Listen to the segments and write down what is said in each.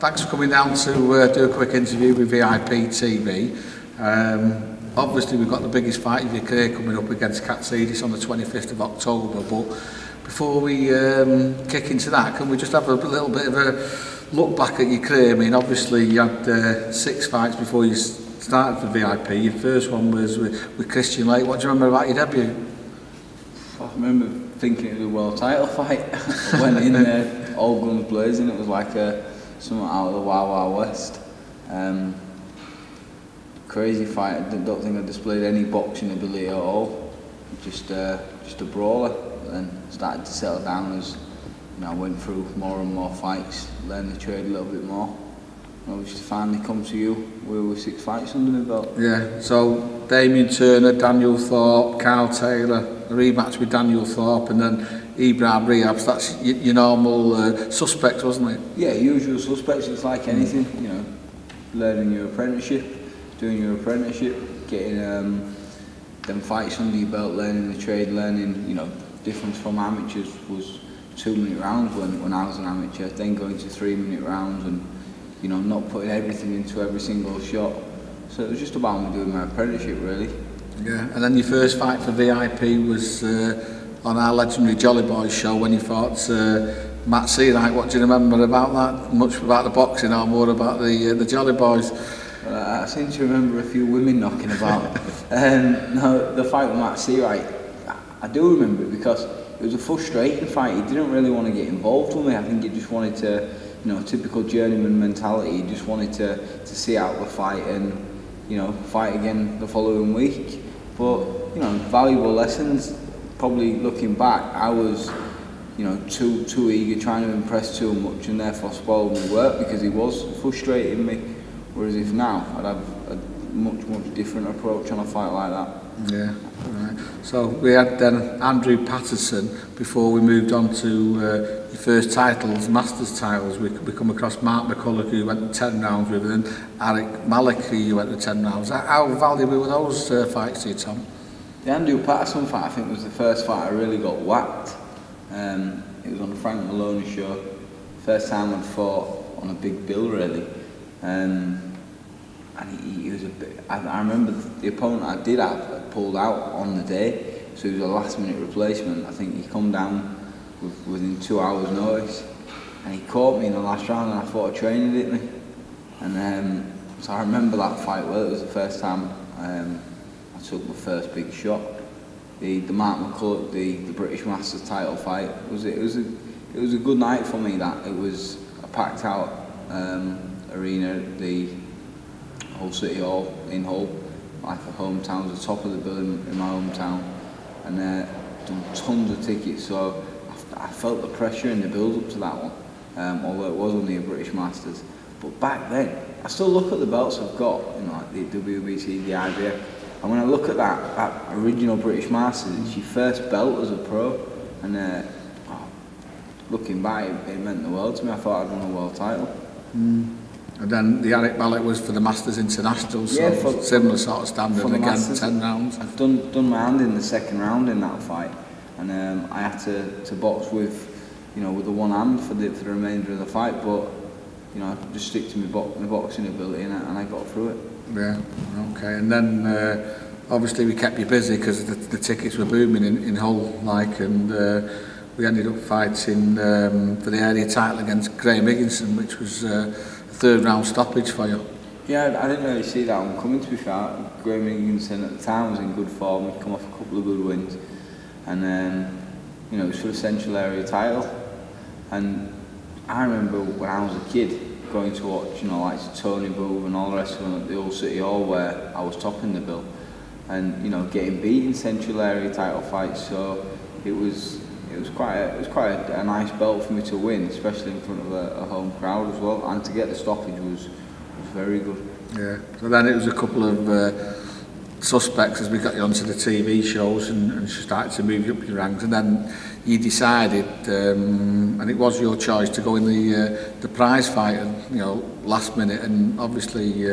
thanks for coming down to do a quick interview with VIP TV. Obviously we've got the biggest fight of your career coming up against Cacedas on the 25th of October, but before we kick into that, can we just have a little bit of a look back at your career? I mean, obviously you had 6 fights before you started for VIP. Your first one was with Christian Lake. What do you remember about your debut? I remember thinking it was a world title fight. I went in there, all guns blazing. It was like something out of the Wild Wild West. Crazy fight. I don't think I displayed any boxing ability at all. Just a brawler. And started to settle down as I went through more and more fights, learned the trade a little bit more. And obviously finally come to you with 6 fights under my belt. Yeah. So Damien Turner, Daniel Thorpe, Carl Taylor, a rematch with Daniel Thorpe, and then Ibrahim Riabs. That's your normal suspects, wasn't it? Yeah, usual suspects. It's like anything, learning your apprenticeship, doing your apprenticeship, getting them fights under your belt, learning the trade, learning, difference from amateurs was 2-minute rounds when I was an amateur, then going to 3-minute rounds and not putting everything into every single shot. So it was just about me doing my apprenticeship really. Yeah, and then your first fight for VIP was on our legendary Jolly Boys show when you fought Matt Seawright. What do you remember about that? Much about the boxing or more about the Jolly Boys? Well, I seem to remember a few women knocking about. No, the fight with Matt Seawright, I do remember it because it was a frustrating fight. He didn't really want to get involved with me. I think he just wanted to, typical journeyman mentality. He just wanted to see out the fight and, fight again the following week. But, valuable lessons. Probably looking back, I was, too eager, trying to impress too much, and therefore spoiled my work because he was frustrating me. Whereas if now, I'd have a much different approach on a fight like that. Yeah, right. So we had then Andrew Patterson before we moved on to your first titles, Masters titles. We come across Mark McCulloch, who went 10 rounds with, and Eric Malik, who went to 10 rounds. How valuable were those fights to you, Tom? The Andrew Patterson fight, I think, was the first fight I really got whacked. It was on the Frank Maloney show. First time I'd fought on a big bill, really. And he was a bit. I remember the opponent I did have had pulled out on the day, so he was a last-minute replacement. I think he come down within 2 hours' notice, and he caught me in the last round, and I thought a trainer hit me. And so I remember that fight well. It was the first time I took my first big shot. The Mark McCulloch, the British Masters title fight, it was a good night for me. That it was a packed out arena, the whole City Hall in Hull, like a hometown, the top of the building in my hometown, and done tons of tickets. So I felt the pressure in the build up to that one, although it was only a British Masters. But back then, I still look at the belts I've got, like the WBC, the IBF, and when I look at that original British Masters, it's your first belt as a pro, and looking back, it meant the world to me. I thought I'd won a world title. And then the Eric Malik was for the Masters International, so yeah, similar sort of standard again, Masters, 10 rounds. I've done my hand in the second round in that fight, and I had to box with the one hand for the remainder of the fight, but just stick to my boxing ability, and I got through it. Yeah, okay. And then obviously we kept you busy because the tickets were booming in Hull, and we ended up fighting for the area title against Graham Higginson, which was a 3rd round stoppage for you. Yeah, I didn't really see that one coming, to be fair. Graham Higginson at the time was in good form. He'd come off a couple of good wins, and it was for the Central Area title. And I remember when I was a kid going to watch, like Tony Booth and all the rest of them at the old City Hall where I was topping the bill, and getting beat in Central Area title fights. So it was quite a nice belt for me to win, especially in front of a home crowd as well, and to get the stoppage was very good. Yeah. So then it was a couple of suspects as we got you onto the TV shows and started to move you up your ranks, and then you decided, and it was your choice, to go in the prize fight, and last minute, and obviously you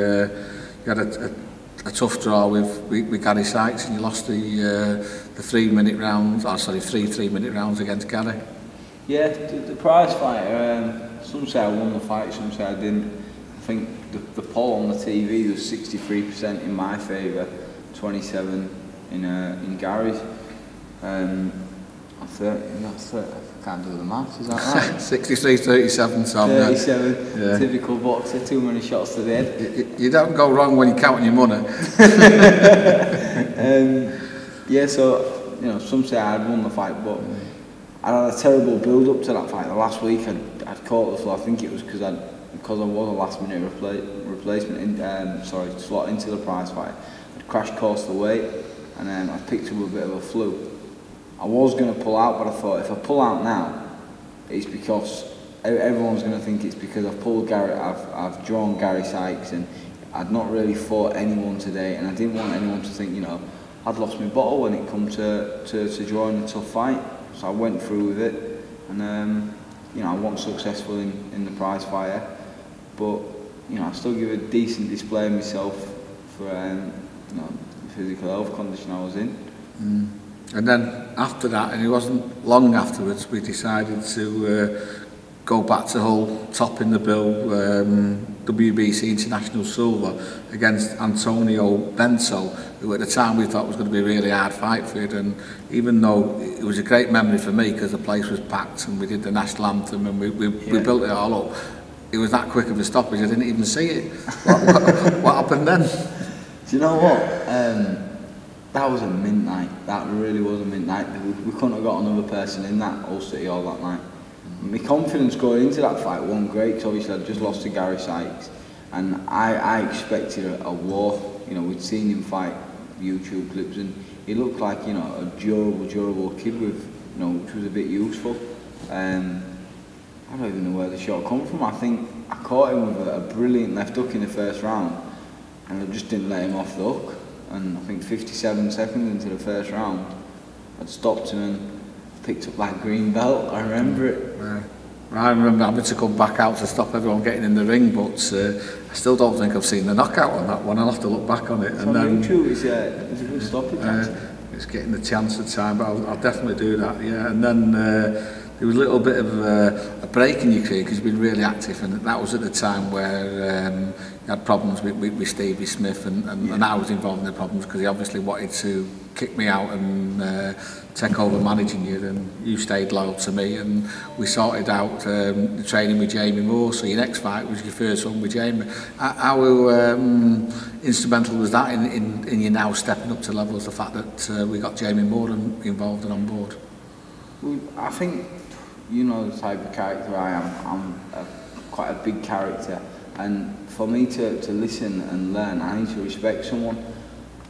had a tough draw with Gary Sykes, and you lost the 3-minute rounds, or sorry, three 3-minute rounds against Gary. Yeah, the prize fight, some say I won the fight, some say I didn't. I think the poll on the TV was 63% in my favour, 27 in Gary's. I can't do the maths, is that right? 63-37, Tom. 37, yeah. Typical boxer, too many shots to the head. You don't go wrong when you're counting your money. Yeah, so, you know, some say I'd won the fight, but I had a terrible build-up to that fight. The last week I'd caught the flow. I think it was because I was a last-minute replacement, slot into the prize fight. I'd crash course the weight, and I picked up a bit of a flu. I was going to pull out, but I thought if I pull out now, it's because everyone's going to think it's because I've pulled Gary, I've drawn Gary Sykes, and I'd not really fought anyone today, and I didn't want anyone to think, you know, I'd lost my bottle when it come to drawing a tough fight. So I went through with it, and you know, I wasn't successful in the prize fight, but you know, I still give a decent display of myself for you know, the physical health condition I was in. And then after that, and it wasn't long afterwards, we decided to go back to Hull, top in the bill, WBC International silver against Antonio Bento, who at the time we thought was going to be a really hard fight for it. And even though it was a great memory for me because the place was packed and we did the national anthem and we built it all up, it was that quick of a stoppage, I didn't even see it. What happened then? Do you know what? That was a mint night. That really was a mint night. We couldn't have got another person in that Hull City Hall that night. My confidence going into that fight wasn't great because obviously I'd just lost to Gary Sykes, and I expected a war. You know, we'd seen him fight YouTube clips, and he looked like, you know, a durable kid with, you know, which was a bit useful. I don't even know where the shot come from. I think I caught him with a brilliant left hook in the first round, and I just didn't let him off the hook. And I think 57 seconds into the first round, I'd stopped him and picked up that green belt. I remember it. I remember having to come back out to stop everyone getting in the ring, but I still don't think I've seen the knockout on that one. I'll have to look back on it. It's and on YouTube. It's a good stoppage. It's getting the chance of time, but I'll definitely do that. Yeah, and then there was a little bit of a break in your career because you've been really active, and that was at the time where you had problems with Stevie Smith, and I was involved in the problems because he obviously wanted to kick me out and take over managing you, and you stayed loyal to me, and we sorted out the training with Jamie Moore. So your next fight was your first one with Jamie. How instrumental was that in you now stepping up to levels, the fact that we got Jamie Moore involved and on board? Well, I think, you know, the type of character I am. I'm quite a big character, and for me to listen and learn, I need to respect someone.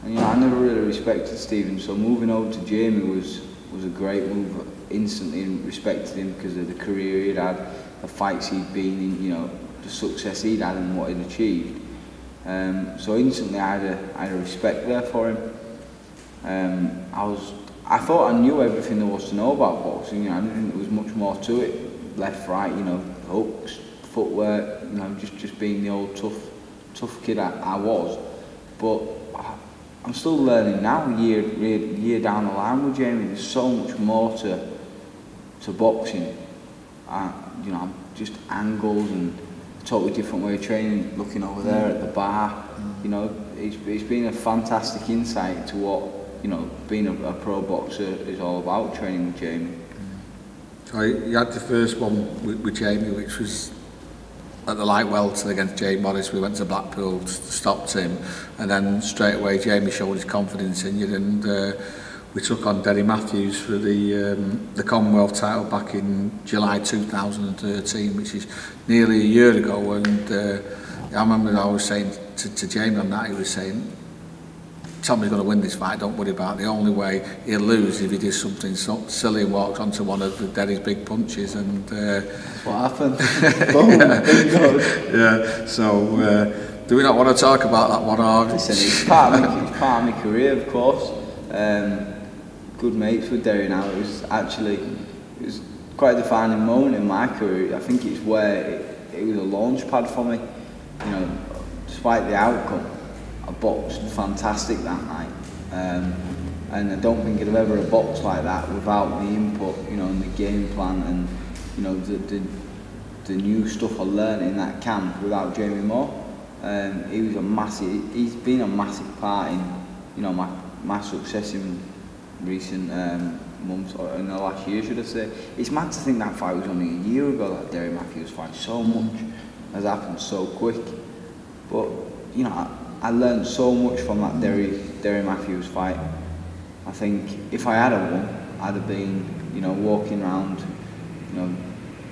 And, you know, I never really respected Stephen, so moving over to Jamie was a great move. Instantly respected him because of the career he'd had, the fights he'd been in, you know, the success he'd had and what he'd achieved. So instantly I had a respect there for him. I thought I knew everything there was to know about boxing. You know, I didn't think there was much more to it. Left, right, you know, hooks, footwork, you know, just being the old tough kid I was. But I'm still learning now, year down the line with Jamie. There's so much more to boxing. You know, just angles and a totally different way of training. Looking over there at the bar, you know, it's been a fantastic insight to what, you know, being a pro boxer is all about, training with Jamie. So you had the first one with Jamie, which was at the light welter against Jay Morris. We went to Blackpool, stopped him, and then straight away Jamie showed his confidence in you, and we took on Derry Matthews for the Commonwealth title back in July 2013, which is nearly a year ago. And I remember I was saying to Jamie on that, he was saying, Tommy's going to win this fight, don't worry about it. The only way he'll lose if he does something so silly and walks onto one of Derry's big punches. And that's what happened. Boom, yeah, so do we not want to talk about that one? Or? Listen, it's part of my career, of course. Good mates with Derry now. It was quite a defining moment in my career. I think it's where it was a launch pad for me. You know, despite the outcome, I boxed fantastic that night, and I don't think I'd have ever boxed like that without the input, you know, and the game plan, and you know, the new stuff I learned in that camp without Jamie Moore. He was a massive. He's been a massive part in, you know, my success in recent months, or in the last year, should I say. It's mad to think that fight was only a year ago, that Derry Matthews fight. So much has happened so quick. But, you know, I learned so much from that Derry Matthews fight. I think if I had won, I'd have been, you know, walking around, you know,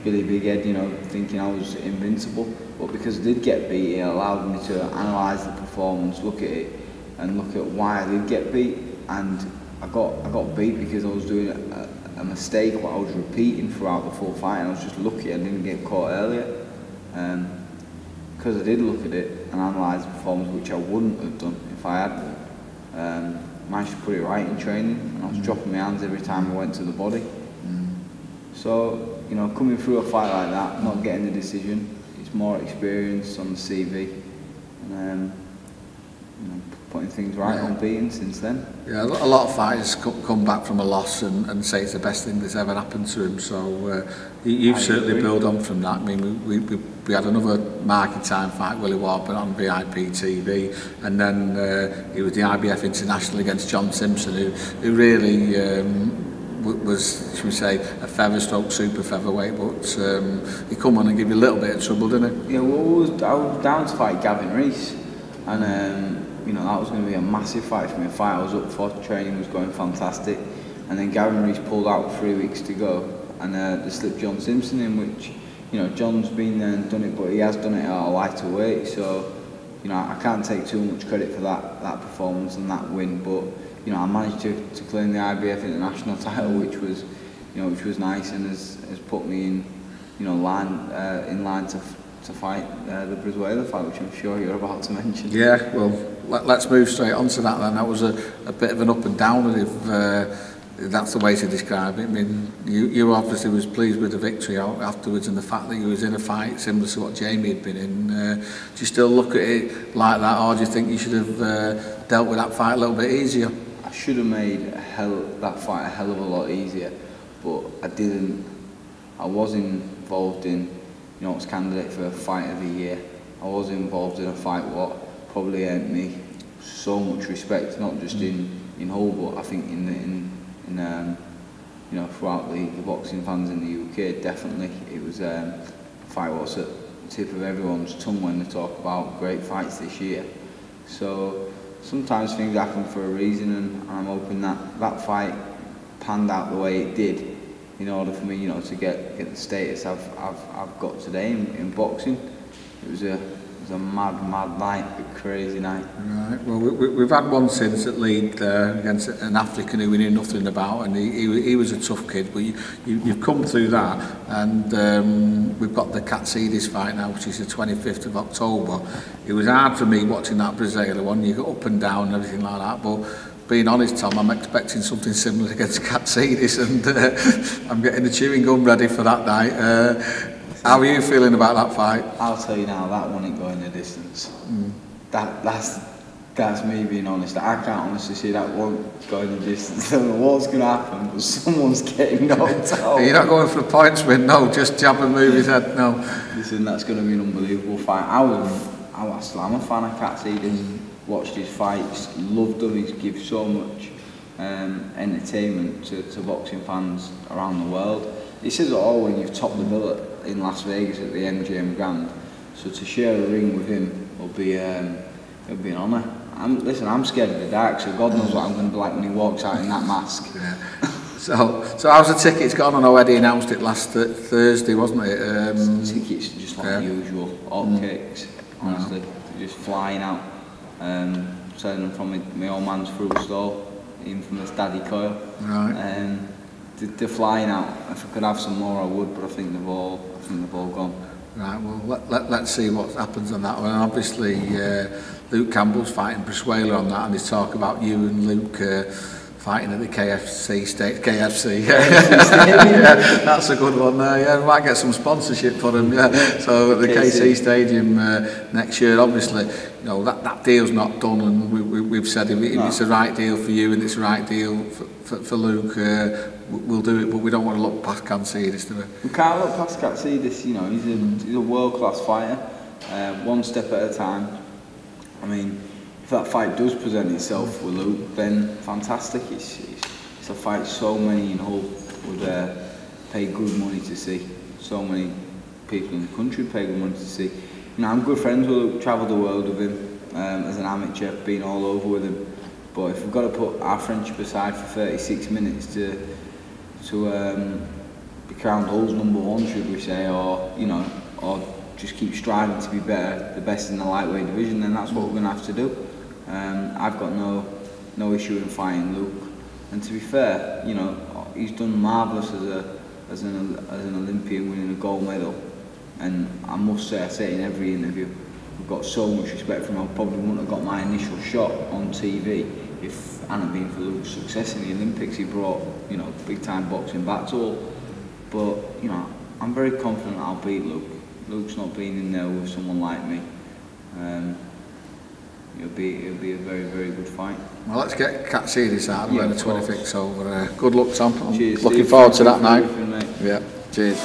Billy Big Head, you know, thinking I was invincible. But because I did get beat, it allowed me to analyse the performance, look at it, and look at why I did get beat. And I got beat because I was doing a mistake what I was repeating throughout the full fight, and I was just lucky I didn't get caught earlier. Because I did look at it and analyse the performance, which I wouldn't have done if I had won. Managed to put it right in training, and I was dropping my hands every time I went to the body. So, you know, coming through a fight like that, not getting the decision, it's more experience on the CV, and you know, putting things right on beating since then. Yeah, a lot of fighters come back from a loss and say it's the best thing that's ever happened to him. So you've certainly built on from that. I mean, we had another marking time fight, Willie Warburton, on VIP TV, and then it was the IBF International against John Simpson, who really was, should we say, a feather stroke super featherweight, but he come on and give you a little bit of trouble, didn't he? Yeah, well, I was down to fight Gavin Rees, and you know, that was going to be a massive fight for me. A fight I was up for, training was going fantastic, and then Gavin Rees pulled out with 3 weeks to go, and they slipped John Simpson in, which, you know, John's been there and done it, but he has done it at a lighter weight, so, you know, I can't take too much credit for that performance and that win, but, you know, I managed to claim the IBF International title, which was, you know, which was nice, and has put me in, you know, in line to fight the Brizuela fight, which I'm sure you're about to mention. Yeah, well, let's move straight on to that then. That was a bit of an up and down, if that's the way to describe it. I mean, you obviously was pleased with the victory afterwards, and the fact that you was in a fight similar to what Jamie had been in. Do you still look at it like that, or do you think you should have dealt with that fight a little bit easier? I should have made that fight a hell of a lot easier, but I didn't. I was involved in, you know, I was candidate for a fight of the year. I was involved in a fight what probably earned me so much respect, not just in Hull, but I think in you know, throughout the boxing fans in the UK. Definitely, it was a fight what's at the tip of everyone's tongue when they talk about great fights this year. So sometimes things happen for a reason, and I'm hoping that fight panned out the way it did, in order for me, you know, to get the status I've got today in boxing. It was a mad night, a crazy night. Right. Well, we've had one since at Leeds against an African who we knew nothing about, and he was a tough kid. But you've come through that, and we've got the Cacedas fight now, which is the 25th of October. It was hard for me watching that Brizuela one. You got up and down and everything like that, but being honest, Tom, I'm expecting something similar against Cacedas, and I'm getting the chewing gum ready for that night. How are you feeling about that fight? I'll tell you now, that one ain't going the distance. That's me being honest. I can't honestly see that one going the distance. I don't know what's going to happen, but someone's getting knocked out. You're not going for the points win, no, just jab and move his head, no. Listen, that's going to be an unbelievable fight. I'm a fan of Cacedas. Watched his fights, loved him. He gives so much entertainment to boxing fans around the world. It says it all when you've topped the bill in Las Vegas at the MGM Grand. So to share a ring with him will be an honour. Listen, I'm scared of the dark, so God knows what I'm going to be like when he walks out in that mask. Yeah. So how's the tickets gone? I know Eddie announced it last Thursday, wasn't it? Tickets are just like the usual, hotcakes, honestly. Just flying out. Selling them from my old man's fruit stall, infamous Daddy Coyle. Right. They're flying out. If I could have some more, I would, but I think they've all gone. Right. Well, let's see what happens on that one. And obviously, Luke Campbell's fighting Brizuela on that, and there's talk about you and Luke fighting at the KFC. Yeah, that's a good one there. Yeah, we might get some sponsorship for him. Yeah. So at the KC Stadium next year, obviously, you know, that deal's not done, and we've said if it's the right deal for you and it's the right deal for Luke, we'll do it, but we don't want to look past Cacedas, do we? We can't look past Cacedas, you know, he's a world-class fighter, one step at a time. I mean, if that fight does present itself with Luke, then fantastic. It's a fight so many in Hull would pay good money to see. So many people in the country pay good money to see. You know, I'm good friends with Luke, travelled the world with him as an amateur, been all over with him. But if we've got to put our friendship aside for 36 minutes to be crowned Hull's #1, should we say, or you know, or just keep striving to be better, the best in the lightweight division, then that's what we're going to have to do. I've got no issue in fighting Luke, and to be fair, you know, he's done marvellous as an Olympian, winning a gold medal. And I must say, I say it in every interview, we've got so much respect for him. I probably wouldn't have got my initial shot on TV if it hadn't been for Luke's success in the Olympics. He brought, you know, big time boxing back to all. But you know, I'm very confident I'll beat Luke. Luke's not been in there with someone like me. It'll be a very, very good fight. Well, let's get Cacedas out and the 26 over. Good luck, Tom. Cheers, looking Steve. forward to that night. Yeah. Cheers.